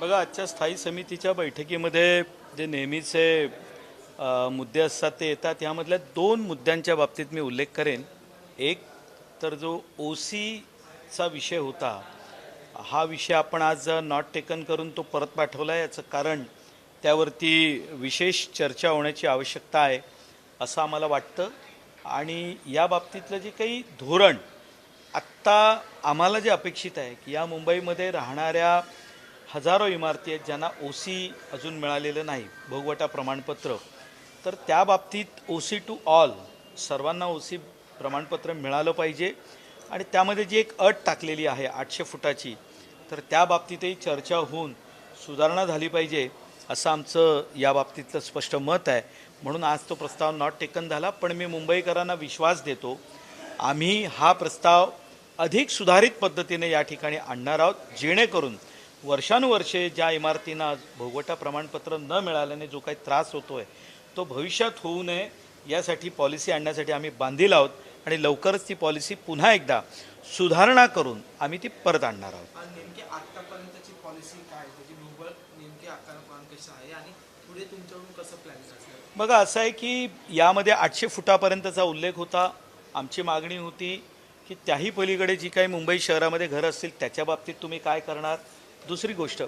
बघा, आजच्या स्थायी समितीच्या बैठकीमध्ये जे नेहमीचे मुद्दे असतात ते येतात. यामधल्या दोन मुद्द्यांच्या बाबतीत मी उल्लेख करेन. एक तर जो OCचा विषय होता, हा विषय आपण आज नॉट टेकन करून तो परत पाठवला आहे. याचं कारण त्यावरती विशेष चर्चा होण्याची आवश्यकता आहे असं आम्हाला वाटतं. आणि या बाबतीतलं जे काही धोरण आत्ता आम्हाला जे अपेक्षित आहे की या मुंबईमध्ये राहणाऱ्या हजारो इमारती आहेत ज्यांना OC अजून मिळालेलं नाही, भोगवटा प्रमाणपत्र, तर त्या बाबतीत OC टू ऑल, सर्वांना OC प्रमाणपत्र मिळालं पाहिजे. आणि त्यामध्ये जी एक अट टाकलेली आहे 800 फुटाची, तर त्या बाबतीतही चर्चा होऊन सुधारणा झाली पाहिजे असं आमचं या बाबतीतलं स्पष्ट मत आहे. म्हणून आज तो प्रस्ताव नॉट टेकन झाला. पण मी मुंबईकरांना विश्वास देतो, आम्ही हा प्रस्ताव अधिक सुधारित पद्धतीने या ठिकाणी आणणार आहोत, जेणेकरून वर्षानुवर्षे ज्या इमारतींना भोगवटा प्रमाणपत्र न मिळाल्याने जो काही त्रास होतो आहे तो भविष्यात होऊ नये यासाठी पॉलिसी आणण्यासाठी आम्ही बांधील आहोत. आणि लवकरच ती पॉलिसी पुन्हा एकदा सुधारणा करून आम्ही ती परत आणणार आहोत. नेमकी आतापर्यंतची पॉलिसी काय, त्याची भूगोल नेमकी आकारण कसं आहे आणि पुढे तुमच्याकडून कसं प्लॅन असेल? बघा, असं आहे की यामध्ये 800 फुटापर्यंतचा उल्लेख होता. आमची मागणी होती की त्याही पलीकडे जी काही मुंबई शहरामध्ये घरं असतील त्याच्या बाबतीत तुम्ही काय करणार. दुसरी गोष्ट,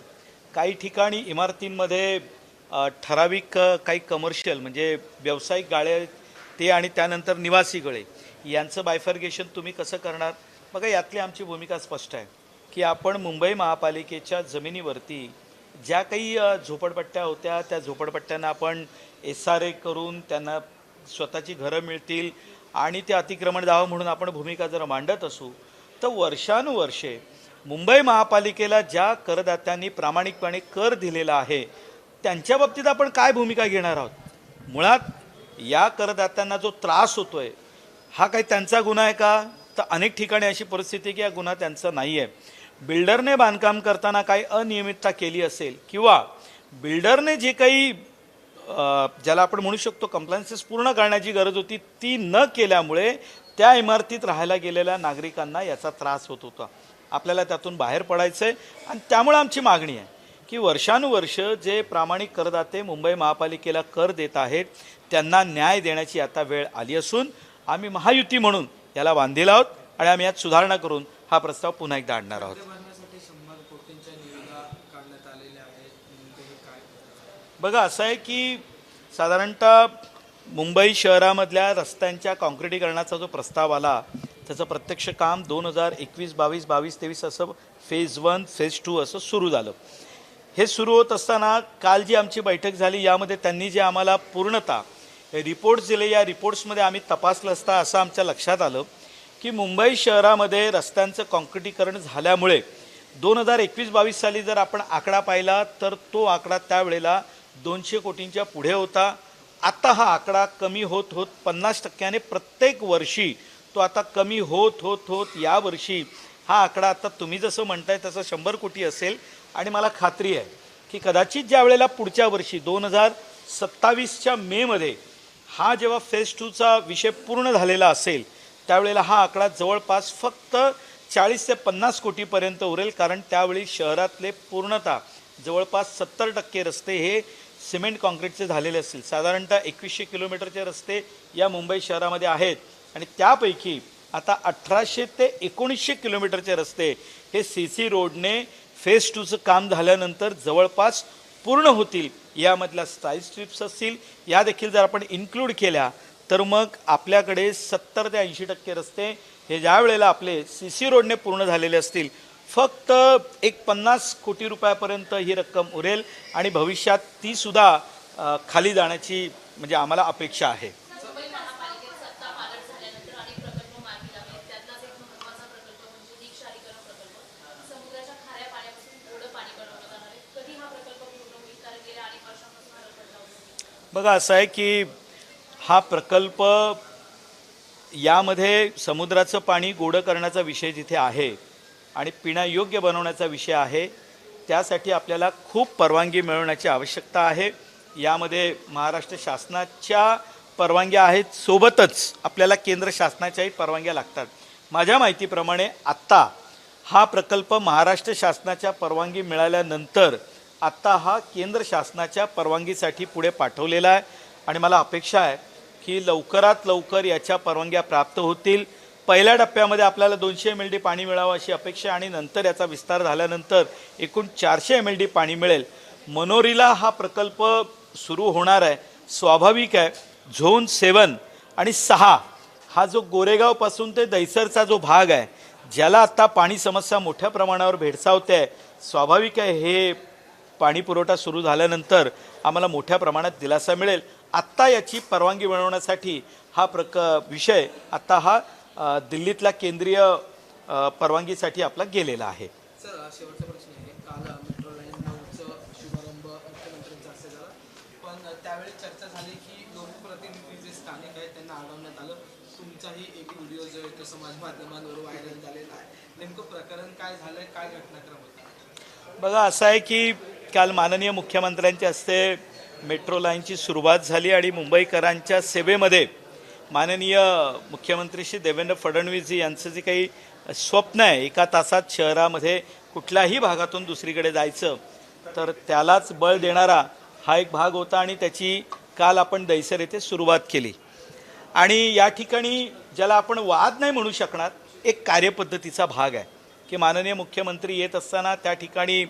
काही ठिकाणी इमारतींमध्ये ठराविक काही कमर्शियल म्हणजे व्यावसायिक गाळे ते आणि त्यानंतर निवासी गळे यांचं बायफर्गेशन तुम्ही कसं करणार. बघा, यातली आमची भूमिका स्पष्ट आहे की आपण मुंबई महापालिकेच्या जमिनीवरती ज्या काही झोपडपट्ट्या होत्या त्या झोपडपट्ट्यांना आपण SRA करून त्यांना स्वतःची घरं मिळतील आणि ते अतिक्रमण द्यावं म्हणून आपण भूमिका जर मांडत असू तर वर्षानुवर्षे मुंबई महापालिकेला ज्या करदात्यांनी प्रामाणिकपणे कर दिलेला आहे त्यांच्या बाबतीत आपण काय भूमिका घेणार आहोत. मुळात या करदात्यांना जो त्रास होतोय हा काही त्यांचा गुन्हा आहे का, तर अनेक ठिकाणी अशी परिस्थिती आहे की हा गुन्हा त्यांचा नाही आहे. बिल्डरने बांधकाम करताना काही अनियमितता केली असेल किंवा बिल्डरने जे काही ज्याला आपण म्हणू शकतो कंप्लायन्सेस पूर्ण करण्याची गरज होती ती न केल्यामुळे त्या इमारतीत राहायला गेलेल्या नागरिकांना याचा त्रास होत होता. आपल्याला त्यातून बाहेर पडायचं आहे आणि त्यामुळे आमची मागणी आहे की वर्षानुवर्ष जे प्रामाणिक करदाते मुंबई महापालिकेला कर देत आहेत त्यांना न्याय देण्याची आता वेळ आली असून आम्ही महायुती म्हणून याला बांधील आहोत आणि आम्ही यात सुधारणा करून हा प्रस्ताव पुन्हा एकदा आणणार आहोत. बघा, असं आहे की साधारणतः मुंबई शहरामधल्या रस्त्यांच्या काँक्रिटीकरणाचा जो प्रस्ताव आला त्याचं प्रत्यक्ष काम 2021, 22, 23 असं फेज 1, फेज 2 असं सुरू झालं. हे सुरू होत असताना काल जी आमची बैठक झाली यामध्ये त्यांनी जे आम्हाला पूर्णतः रिपोर्ट्स दिले, या रिपोर्ट्समध्ये आम्ही तपासलं असता असं आमच्या लक्षात आलं की मुंबई शहरामध्ये रस्त्यांचं काँक्रिटीकरण झाल्यामुळे 2021-22 साली जर आपण आकडा पाहिला तर तो आकडा त्यावेळेला 200 कोटींच्या पुढे होता. आता हा आकडा कमी होत होत 50% प्रत्येक वर्षी तो आता कमी होत होत होत यावर्षी हा आकडा आता तुम्ही जसं म्हणताय तसं 100 कोटी असेल. आणि मला खात्री आहे की कदाचित ज्या वेळेला पुढच्या वर्षी 2027च्या मेमध्ये हा जेव्हा फेज 2चा विषय पूर्ण झालेला असेल त्यावेळेला हा आकडा जवळपास फक्त 40 ते 50 कोटीपर्यंत उरेल. कारण त्यावेळी शहरातले पूर्णतः जवळपास 70% रस्ते हे सिमेंट कॉन्क्रीटचे झालेले असतील. साधारणतः 2100 किलोमीटरचे रस्ते या मुंबई शहरामध्ये आहेत आणि त्यापैकी आता 1800 ते 1900 किलोमीटरचे रस्ते हे CC रोडने फेज 2चं काम झाल्यानंतर जवळपास पूर्ण होतील. यामधल्या साईड स्ट्रिप्स असतील या देखील जर आपण इन्क्लूड केल्या तर मग आपल्याकडे 70 ते 80% रस्ते हे ज्या वेळेला आपले CC रोडने पूर्ण झालेले असतील फक्त 50 कोटी रुपयापर्यंत ही रक्कम उरेल आणि भविष्यात ती सुद्धा खाली जाण्याची म्हणजे आम्हाला अपेक्षा आहे. बघा, असं आहे की हा प्रकल्प यामध्ये समुद्राचं पाणी गोडं करण्याचा विषय जिथे आहे आणि पिण्यायोग्य बनवण्याचा विषय आहे त्यासाठी आपल्याला खूप परवानगी मिळवण्याची आवश्यकता आहे. यामध्ये महाराष्ट्र शासनाच्या परवानग्या आहेत, सोबतच आपल्याला केंद्र शासनाच्याही परवानग्या लागतात. माझ्या माहितीप्रमाणे आत्ता हा प्रकल्प महाराष्ट्र शासनाच्या परवानगी मिळाल्यानंतर आत्ता हा केंद्र शासनाच्या परवानगीसाठी पुढे पाठवलेला आहे आणि मला अपेक्षा आहे की लवकरात लवकर याच्या परवानग्या प्राप्त होतील. पहिल्या टप्प्यामध्ये आपल्याला 200 MLD पाणी मिळावं अशी अपेक्षा आणि नंतर याचा विस्तार झाल्यानंतर एकूण 400 MLD पाणी मिळेल. मनोरीला हा प्रकल्प सुरू होणार आहे. स्वाभाविक आहे झोन 7 आणि 6 हा जो गोरेगावपासून ते दहिसरचा जो भाग आहे ज्याला आत्ता पाणी समस्या मोठ्या प्रमाणावर भेडसावते आहे, स्वाभाविक आहे हे पाणी पुरवठा सुरू झाल्यानंतर आम्हाला मोठ्या प्रमाणात दिलासा मिळेल. आत्ता याची परवानगी मिळवण्यासाठी हा विषय आत्ता हा दिल्लीतल्या केंद्रीय परवानगीसाठी आपला गेलेला आहे. सर शेवटचा प्रश्न आहे. काल मेट्रो लाईन 9चा शुभारंभ मुख्यमंत्र्यांचा असे झाला, पण त्यावेळी चर्चा झाली की लोकप्रतिनिधी जे स्थानिक आहेत त्यांना अडवण्यात आलं. तुमचाही एक व्हिडिओ जो आहे तो समाज माध्यमांवर व्हायरल झालेला आहे. नेमकं प्रकरण काय झालंय, काय घटनाक्रम होता? बघा असं आहे की काल माननीय मुख्यमंत्र्यांच्या हस्ते मेट्रो लाईनची सुरुवात झाली आणि मुंबईकरांच्या सेवेमध्ये माननीय मुख्यमंत्री श्री देवेंद्र फडणवीसजी यांचं जे काही स्वप्न आहे 1 तासात शहरामध्ये कुठल्याही भागातून दुसरीकडे जायचं तर त्यालाच बळ देणारा हा एक भाग होता आणि त्याची काल आपण दहिसर येथे सुरुवात केली. आणि या ठिकाणी ज्याला आपण वाद नाही म्हणू शकणार, एक कार्यपद्धतीचा भाग आहे की माननीय मुख्यमंत्री येत असताना त्या ठिकाणी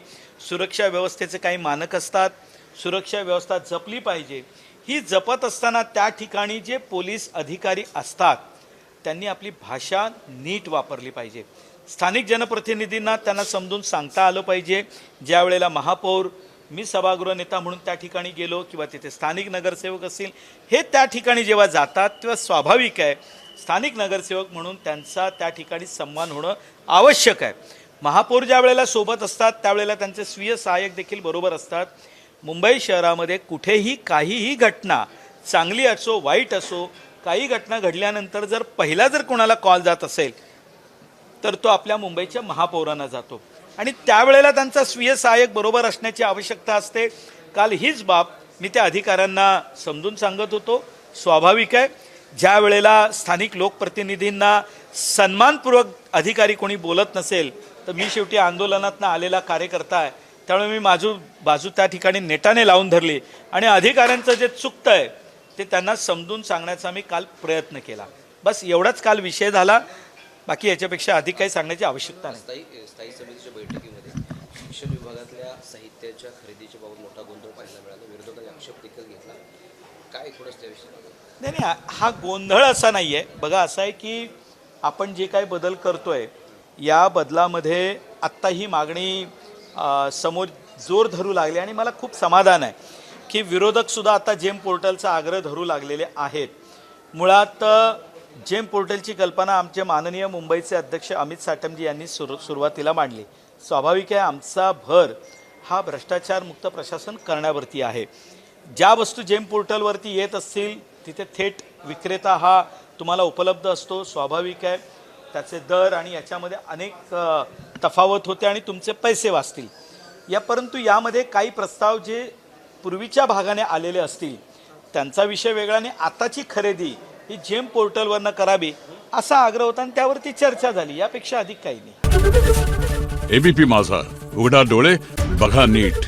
सुरक्षा व्यवस्थेचे काही मानक असतात. सुरक्षा व्यवस्था जपली पाहिजे. ही जपत असताना त्या ठिकाणी जे पोलीस अधिकारी असतात त्यांनी आपली भाषा नीट वापरली पाहिजे. स्थानिक जनप्रतिनिधींना त्यांना समजून सांगता आलं पाहिजे. ज्या वेळेला महापौर, मी सभागृह नेता म्हणून त्या ठिकाणी गेलो किंवा तिथे स्थानिक नगरसेवक असतील, हे त्या ठिकाणी जेव्हा जातात तेव्हा स्वाभाविक आहे स्थानिक नगरसेवक म्हणून त्यांचा त्या ठिकाणी सन्मान होणं आवश्यक आहे. महापौर ज्या वेळेला सोबत असतात त्यावेळेला त्यांचे स्वीय सहाय्यक देखील बरोबर असतात. मुंबई शहरामध्ये कुठेही काहीही घटना, चांगली असो वाईट असो, काही घटना घडल्यानंतर जर पहिला जर कोणाला कॉल जात असेल तर तो आपल्या मुंबईच्या महापौरांना जातो आणि त्यावेळेला त्यांचा स्वीय सहाय्यक बरोबर असण्याची आवश्यकता असते. काल हीच बाब मी त्या अधिकाऱ्यांना समजून सांगत होतो. स्वाभाविक आहे ज्या वेळेला स्थानिक लोकप्रतिनिधींना सन्मानपूर्वक अधिकारी कोणी बोलत नसेल तर मी शेवटी आंदोलनातनं आलेला कार्यकर्ता आहे, त्यामुळे मी बाजू त्या ठिकाणी नेटाने लावून धरली आणि अधिकाऱ्यांचं जे चुकतं आहे ते त्यांना समजून सांगण्याचा मी काल प्रयत्न केला. बस एवढाच काल विषय झाला. बाकी याच्यापेक्षा अधिक काही सांगण्याची आवश्यकता नाही. स्थायी समितीच्या बैठकीमध्ये शिक्षण विभागातल्या साहित्याच्या खरेदीच्या बाबत मोठा गोंधळ पाहायला मिळाला. विरोधकांनी आक्षेप देखील घेतला. काय थोडंच त्याविषयी? नाही, हा गोंधळ असा नाही आहे. बघा असं आहे की आपण जे काही बदल करतोय या बदलामध्ये आत्ता ही मागणी समोर जोर धरू लागली आणि मला खूप समाधान आहे की विरोधकसुद्धा आता जेम पोर्टलचा आग्रह धरू लागलेले आहेत. मुळात जेम पोर्टलची कल्पना आमचे माननीय मुंबईचे अध्यक्ष अमित साटमजी यांनी सुरुवातीला मांडली. स्वाभाविक आहे आमचा भर हा भ्रष्टाचारमुक्त प्रशासन करण्यावरती आहे. ज्या वस्तू जेम पोर्टलवरती येत असतील तिथे थेट विक्रेता हा तुम्हाला उपलब्ध असतो. स्वाभाविक आहे त्याचे दर आणि याच्यामध्ये अनेक तफावत होते आणि तुमचे पैसे वाचतील. परंतु यामध्ये काही प्रस्ताव जे पूर्वीच्या भागाने आलेले असतील त्यांचा विषय वेगळा आणि आताची खरेदी ही जेम पोर्टलवरनं करावी असा आग्रह होता आणि त्यावरती चर्चा झाली. यापेक्षा अधिक काही नाही. एबीपी माझा, उघडा डोळे बघा नीट.